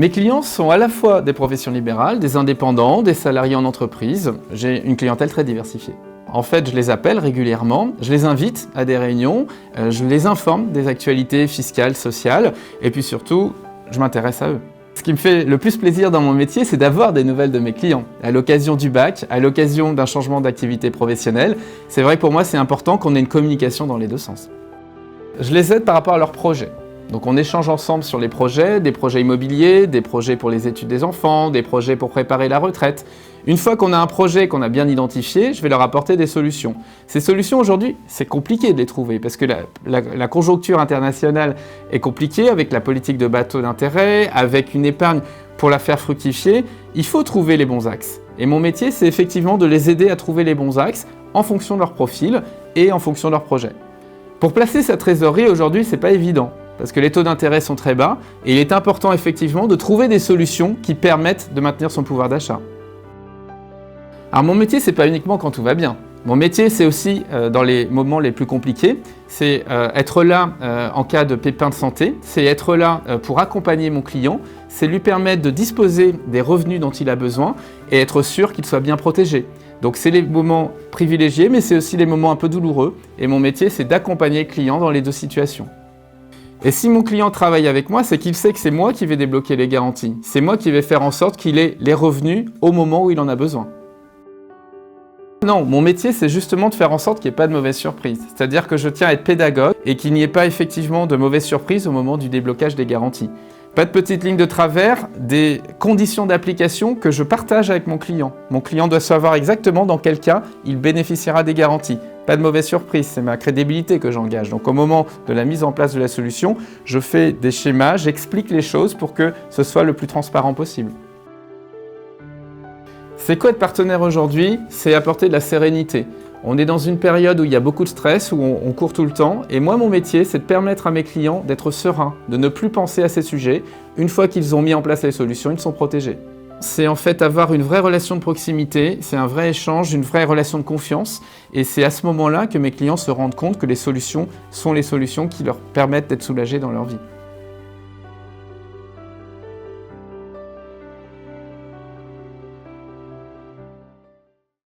Mes clients sont à la fois des professions libérales, des indépendants, des salariés en entreprise. J'ai une clientèle très diversifiée. En fait, je les appelle régulièrement, je les invite à des réunions, je les informe des actualités fiscales, sociales, et puis surtout, je m'intéresse à eux. Ce qui me fait le plus plaisir dans mon métier, c'est d'avoir des nouvelles de mes clients. À l'occasion du bac, à l'occasion d'un changement d'activité professionnelle, c'est vrai que pour moi, c'est important qu'on ait une communication dans les deux sens. Je les aide par rapport à leurs projets. Donc on échange ensemble sur les projets, des projets immobiliers, des projets pour les études des enfants, des projets pour préparer la retraite. Une fois qu'on a un projet qu'on a bien identifié, je vais leur apporter des solutions. Ces solutions aujourd'hui, c'est compliqué de les trouver parce que la conjoncture internationale est compliquée avec la politique de bas taux d'intérêt, avec une épargne pour la faire fructifier. Il faut trouver les bons axes. Et mon métier, c'est effectivement de les aider à trouver les bons axes en fonction de leur profil et en fonction de leur projet. Pour placer sa trésorerie aujourd'hui, c'est pas évident, parce que les taux d'intérêt sont très bas, et il est important effectivement de trouver des solutions qui permettent de maintenir son pouvoir d'achat. Alors mon métier, c'est pas uniquement quand tout va bien. Mon métier, c'est aussi dans les moments les plus compliqués, c'est être là en cas de pépin de santé, c'est être là pour accompagner mon client, c'est lui permettre de disposer des revenus dont il a besoin et être sûr qu'il soit bien protégé. Donc c'est les moments privilégiés, mais c'est aussi les moments un peu douloureux, et mon métier, c'est d'accompagner le client dans les deux situations. Et si mon client travaille avec moi, c'est qu'il sait que c'est moi qui vais débloquer les garanties. C'est moi qui vais faire en sorte qu'il ait les revenus au moment où il en a besoin. Non, mon métier, c'est justement de faire en sorte qu'il n'y ait pas de mauvaise surprise. C'est-à-dire que je tiens à être pédagogue et qu'il n'y ait pas effectivement de mauvaise surprise au moment du déblocage des garanties. Pas de petite ligne de travers, des conditions d'application que je partage avec mon client. Mon client doit savoir exactement dans quel cas il bénéficiera des garanties. Pas de mauvaise surprise, c'est ma crédibilité que j'engage. Donc au moment de la mise en place de la solution, je fais des schémas, j'explique les choses pour que ce soit le plus transparent possible. C'est quoi être partenaire aujourd'hui? C'est apporter de la sérénité. On est dans une période où il y a beaucoup de stress, où on court tout le temps. Et moi, mon métier, c'est de permettre à mes clients d'être sereins, de ne plus penser à ces sujets. Une fois qu'ils ont mis en place les solutions, ils sont protégés. C'est en fait avoir une vraie relation de proximité, c'est un vrai échange, une vraie relation de confiance. Et c'est à ce moment-là que mes clients se rendent compte que les solutions sont les solutions qui leur permettent d'être soulagés dans leur vie.